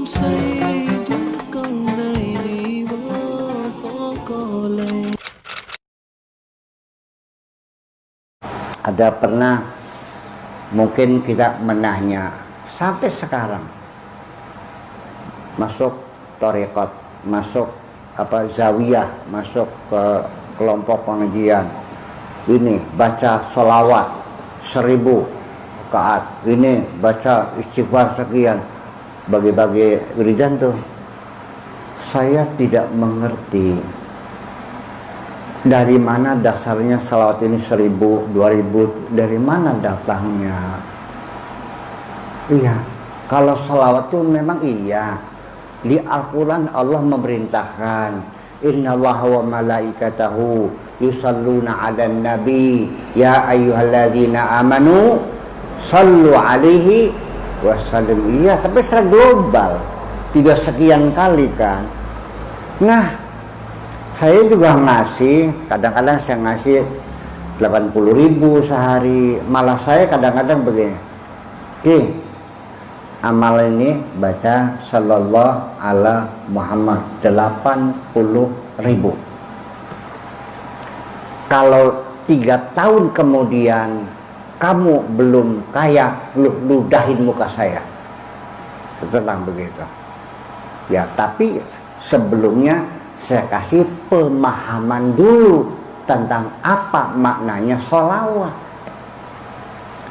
سيد الكونين والثقلين. Ada pernah mungkin kita menanya sampai sekarang masuk thariqat, masuk zawiyah, masuk ke kelompok pengajian, ini baca sholawat 1000 rakaat, ini baca istighfar sekian, bagi-bagi wiridan tuh. Saya tidak mengerti dari mana dasarnya salawat ini 1000, 2000, dari mana datangnya. Iya, kalau salawat itu memang iya, di Al-Quran Allah memerintahkan, innallaha wa malaikatahu yusalluna 'alan nabi ya ayyuhalladzina amanu sallu alaihi wasallam. Iya, tapi secara global, tidak sekian kali kan. Nah, saya juga ngasih, kadang-kadang saya ngasih 80.000 sehari. Malah saya kadang-kadang begini, amal ini baca sallallahu ala Muhammad 80.000. Kalau 3 tahun kemudian kamu belum kaya, ludahin muka saya. Setelah begitu. Ya, tapi sebelumnya saya kasih pemahaman dulu tentang apa maknanya sholawat.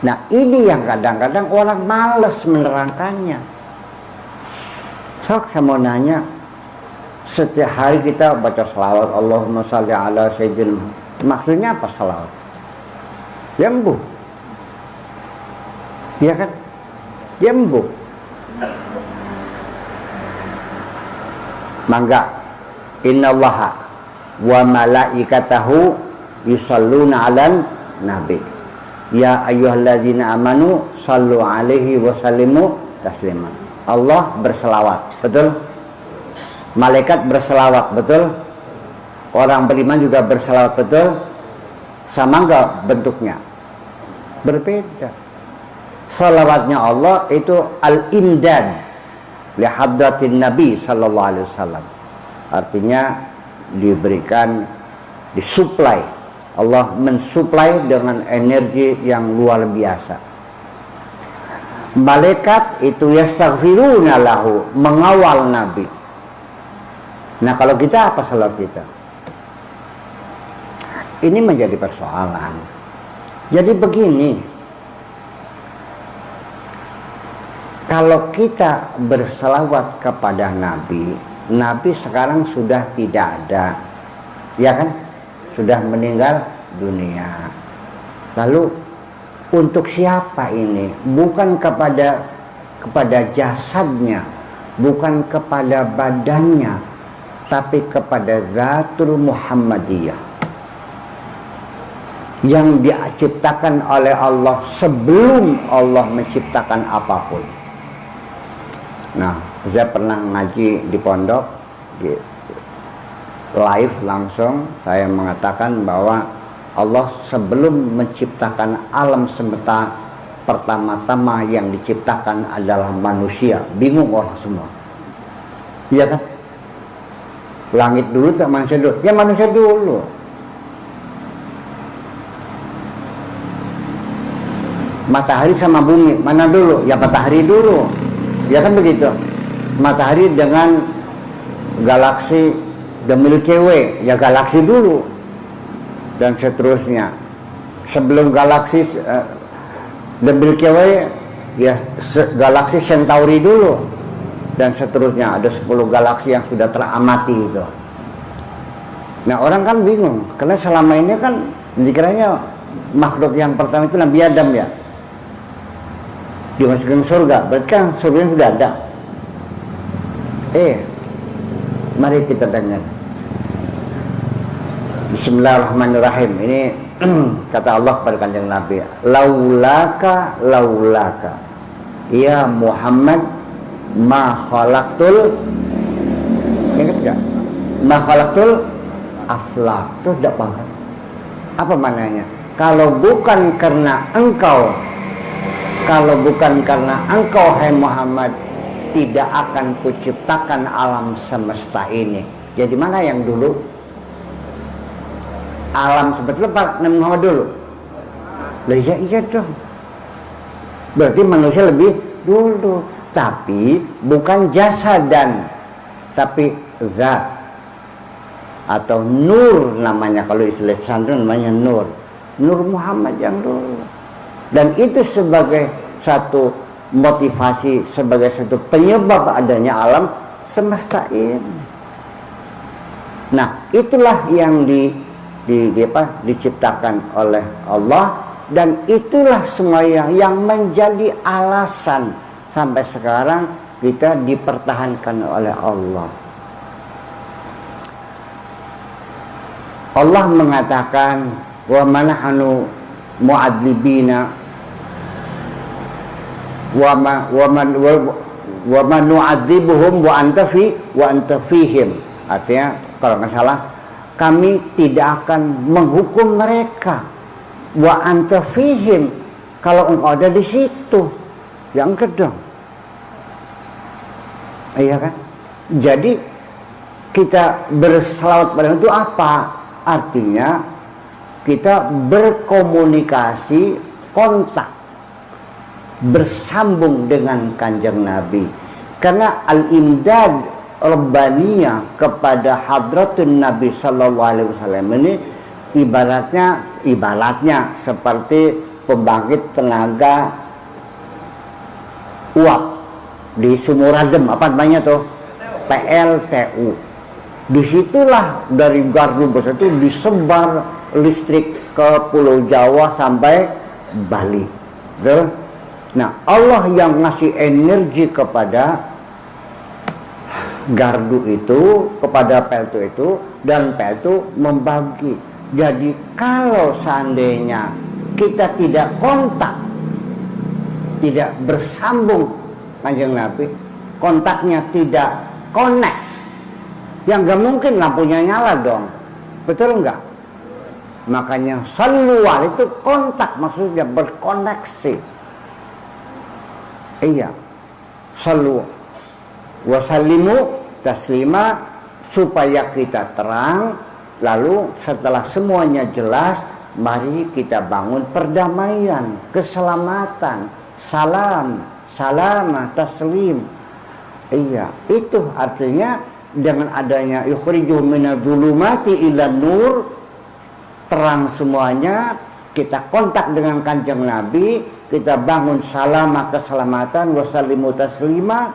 Nah, ini yang kadang-kadang orang males menerangkannya. Sok saya mau nanya, setiap hari kita baca sholawat Allahumma sholli ala sayyidina, maksudnya apa sholawat? Yembuh, ya kan? Yembuh. Mangga. Innallaha wa malaikatahu yusalluna 'alan nabi ya ayyuhalladzina amanu sallu alaihi wa sallimu taslima. Allah berselawat, betul? Malaikat berselawat, betul? Orang beriman juga berselawat, betul? Sama enggak bentuknya? Berbeda. Salawatnya Allah itu al-imdad li hadratin nabi sallallahu alaihi wasallam. Artinya diberikan, disuplai. Allah mensuplai dengan energi yang luar biasa. Malaikat itu yastaghfiruna lahu, mengawal Nabi. Nah, kalau kita apa salah kita? Ini menjadi persoalan. Jadi begini, kalau kita berselawat kepada Nabi, Nabi sekarang sudah tidak ada, ya kan? Sudah meninggal dunia. Lalu untuk siapa ini? Bukan kepada jasadnya, bukan kepada badannya, tapi kepada Zatul Muhammadiyah yang diciptakan oleh Allah sebelum Allah menciptakan apapun. Nah, saya pernah ngaji di pondok, di live langsung saya mengatakan bahwa Allah sebelum menciptakan alam semesta, pertama-tama yang diciptakan adalah manusia. Bingung orang semua, iya kan? Langit dulu tak manusia dulu? Ya manusia dulu. Matahari sama bumi mana dulu? Ya matahari dulu. Ya kan begitu. Matahari dengan galaksi The Milky Way, ya galaksi dulu, dan seterusnya. Sebelum galaksi The Milky Way, ya galaksi Centauri dulu, dan seterusnya. Ada 10 galaksi yang sudah teramati itu. Nah, orang kan bingung, karena selama ini kan dikiranya makhluk yang pertama itu Nabi Adam, ya, dimasukkan surga, berarti kan surga sudah ada. Mari kita dengar. Bismillahirrahmanirrahim. Ini kata Allah kepada kanjeng Nabi, laulaka ya Muhammad ma khalaqtul, ingat gak? Ma khalaqtul aflak. Itu tidak paham. Apa maknanya? Kalau bukan karena engkau hai Muhammad tidak akan kuciptakan alam semesta ini. Jadi mana yang dulu? Alam semesta Pak Nabi Muhammad dulu. Lah iya dong. Berarti manusia lebih dulu, tapi bukan jasadan, tapi zat atau nur namanya, kalau istilah pesantren namanya nur. Nur Muhammad yang dulu. Dan itu sebagai satu motivasi, sebagai satu penyebab adanya alam semesta ini. Nah, itulah yang diciptakan oleh Allah, dan itulah semuanya yang menjadi alasan sampai sekarang kita dipertahankan oleh Allah. Allah mengatakan, wa manahnu mu'adzibina wa man nu'adzibuhum wa anta fihim. Artinya kalau nggak salah, kami tidak akan menghukum mereka, wa anta fihim, kalau engkau ada di situ. Yang kedua, iya kan? Jadi kita berselawat pada itu apa? Artinya kita berkomunikasi, kontak, bersambung dengan Kanjeng Nabi. Karena al-imdad rabbaniyah kepada hadratun Nabi sallallahu alaihi wasallam ini ibaratnya seperti pembangkit tenaga uap di Sumuradem, apa namanya tuh? PLTU. Disitulah dari gardu besar itu disebar listrik ke Pulau Jawa sampai Bali. Betul? Nah, Allah yang ngasih energi kepada gardu itu, kepada PLTU itu, dan PLTU membagi. Jadi kalau seandainya kita tidak kontak, tidak bersambung Kanjeng Nabi, kontaknya tidak connect, yang gak mungkin lampunya nyala dong. Betul enggak? Makanya sallual itu kontak, maksudnya berkoneksi. Iya, sallu wasallimu taslima, supaya kita terang. Lalu setelah semuanya jelas, mari kita bangun perdamaian, keselamatan, salam, salamah, taslim. Iya, itu artinya dengan adanya yukhrijuhum minadh-dhulumati ilan nur, terang semuanya, kita kontak dengan Kanjeng Nabi, kita bangun salamah, keselamatan, wasallimu taslima.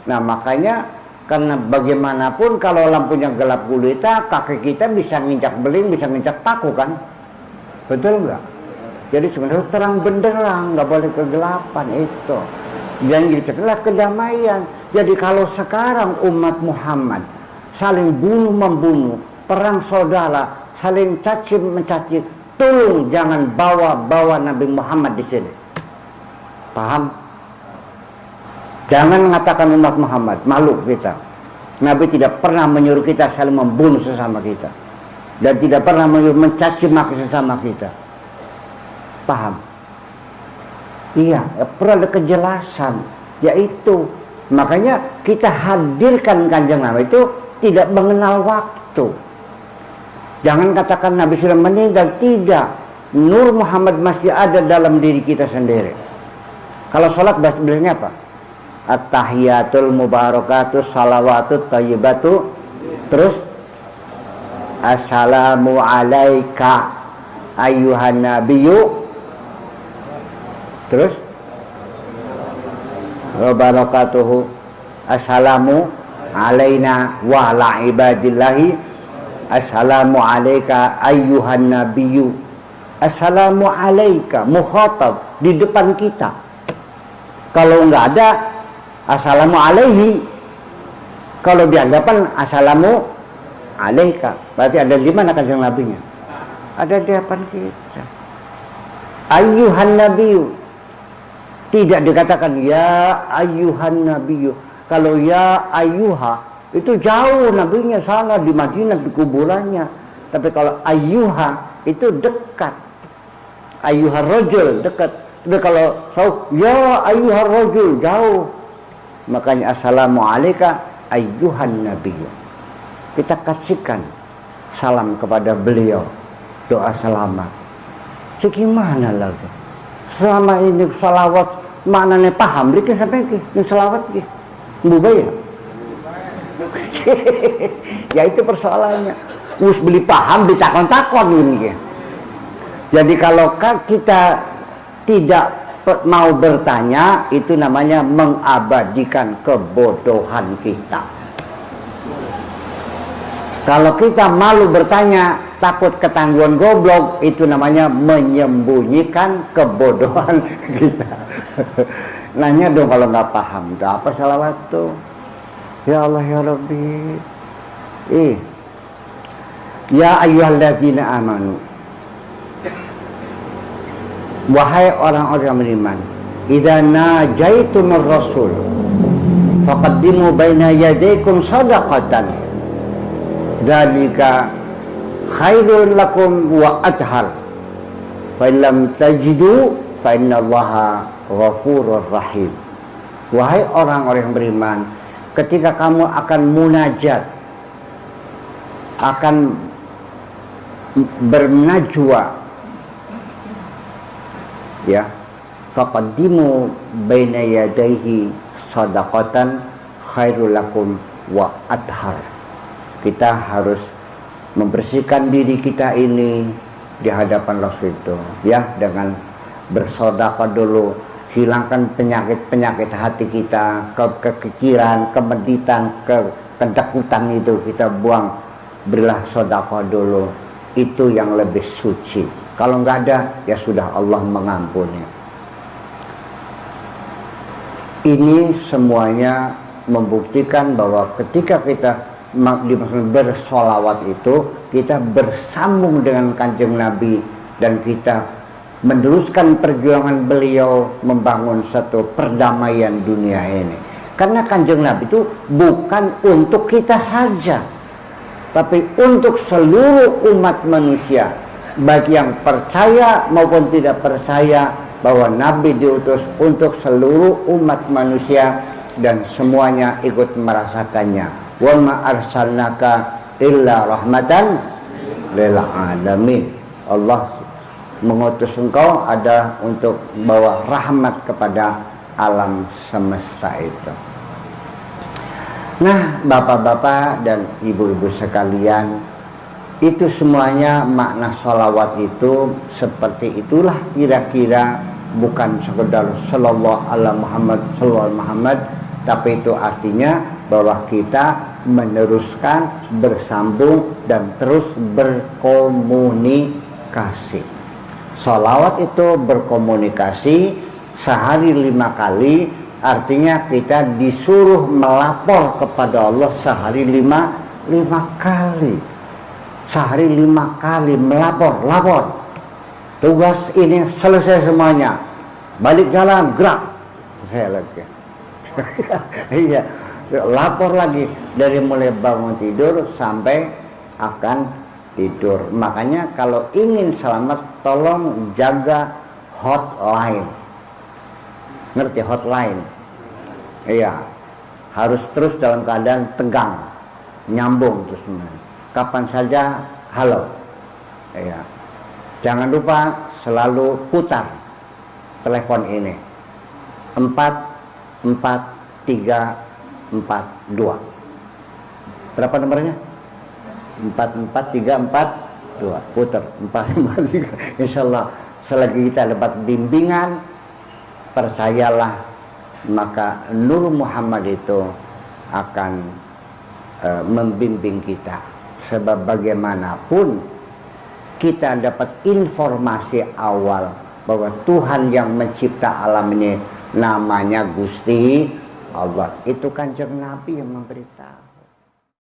Nah, makanya karena bagaimanapun kalau lampunya gelap gulita, kaki kita bisa nginjak beling, bisa nginjak paku kan? Betul nggak? Jadi sebenarnya terang benderang, nggak boleh kegelapan itu. Dan itulah kedamaian. Jadi kalau sekarang umat Muhammad saling bunuh membunuh, perang saudara, saling caci mencaci, tolong jangan bawa Nabi Muhammad di sini. Paham? Jangan mengatakan umat Muhammad, malu kita. Nabi tidak pernah menyuruh kita saling membunuh sesama kita, dan tidak pernah menyuruh mencaci maki sesama kita. Paham? Iya, perlu ada kejelasan, yaitu makanya kita hadirkan Kanjeng Nabi itu tidak mengenal waktu. Jangan katakan Nabi sudah meninggal, tidak. Nur Muhammad masih ada dalam diri kita sendiri. Kalau sholat bilangnya apa? At-tahiyatul mubarakatus salawatut tayyibatu, terus assalamu alaika ayyuhan nabiyyu, terus wa barakatuhu, assalamu alaina wa ala ibadillahi, assalamu alaika ayyuhan nabiyyu. Assalamu alaika, mukhatab di depan kita. Kalau nggak ada assalamu alaihi, kalau di hadapan assalamu alaika, berarti ada di mana Kanjeng Nabinya? Ada di hadapan kita. Ayyuhan nabiyyu, tidak dikatakan ya ayyuhan nabiyyu. Kalau ya ayyuha itu jauh, nabinya sana di Madinah di kuburannya. Tapi kalau ayyuha itu dekat. Ayyuhar rajul dekat. Tapi kalau ya ayyuhar rajul jauh. Makanya assalamu alayka ayyuhan nabiyyu. Kita kasihkan salam kepada beliau, doa selamat. Gimana lagi? Selama ini salawat maknanya paham lagi sampai ini salawat ki. Mbubaya. Ya itu persoalannya. Us beli paham ditakon-takon ini. Jadi kalau kita tidak mau bertanya, itu namanya mengabadikan kebodohan kita. Kalau kita malu bertanya, takut ketangguhan goblok, itu namanya menyembunyikan kebodohan kita. Nanya dong kalau nggak paham, itu apa salawat tuh? Ya Allah ya Rabbi. Ya ayyuhalladzina amanu. Wahai orang-orang beriman, idza najaitumur rasul faqaddimu baina yadaykum shadaqatan dzalika khairul lakum wa athhar fa illam tajidu fa innallaha ghafurur rahim. Wahai orang-orang yang beriman, ketika kamu akan munajat, akan bernajwa, ya, faqaddimu baina yadayhi shadaqatan khairul lakum wa athhar. Kita harus membersihkan diri kita ini di hadapan Rasul itu, ya, dengan bersedekah dulu, hilangkan penyakit-penyakit hati kita, kekikiran, kemeditan, kedakutan itu kita buang, berilah sedekah dulu, itu yang lebih suci. Kalau nggak ada, ya sudah, Allah mengampuni. Ini semuanya membuktikan bahwa ketika kita bersolawat itu, kita bersambung dengan Kanjeng Nabi, dan kita meneruskan perjuangan beliau membangun satu perdamaian dunia ini. Karena Kanjeng Nabi itu bukan untuk kita saja, tapi untuk seluruh umat manusia, baik yang percaya maupun tidak percaya, bahwa Nabi diutus untuk seluruh umat manusia dan semuanya ikut merasakannya. Wa ma arsalnaka illa rahmatan lil alamin. Allah mengutus engkau ada untuk bawa rahmat kepada alam semesta itu. Nah, bapak-bapak dan ibu-ibu sekalian, itu semuanya makna sholawat itu seperti itulah kira-kira, bukan sekedar sallallahu ala Muhammad sallallahu Muhammad, tapi itu artinya bahwa kita meneruskan, bersambung, dan terus berkomunikasi. Sholawat itu berkomunikasi sehari 5 kali, artinya kita disuruh melapor kepada Allah sehari 5 kali. Sehari 5 kali lapor. Tugas ini selesai semuanya, balik jalan, gerak, selesai lagi. Iya, lapor lagi dari mulai bangun tidur sampai akan tidur. Makanya kalau ingin selamat, tolong jaga hotline. Ngerti hotline? Iya, harus terus dalam keadaan tegang, nyambung terus. Kapan saja halo. Iya. Jangan lupa selalu putar telepon ini 44342. Berapa nomornya? 44342. Putar 443. Insyaallah selagi kita dapat bimbingan, percayalah, maka Nur Muhammad itu akan membimbing kita. Sebab bagaimanapun kita dapat informasi awal bahwa Tuhan yang mencipta alam ini namanya Gusti Allah. Itu Kanjeng Nabi yang memberitahu.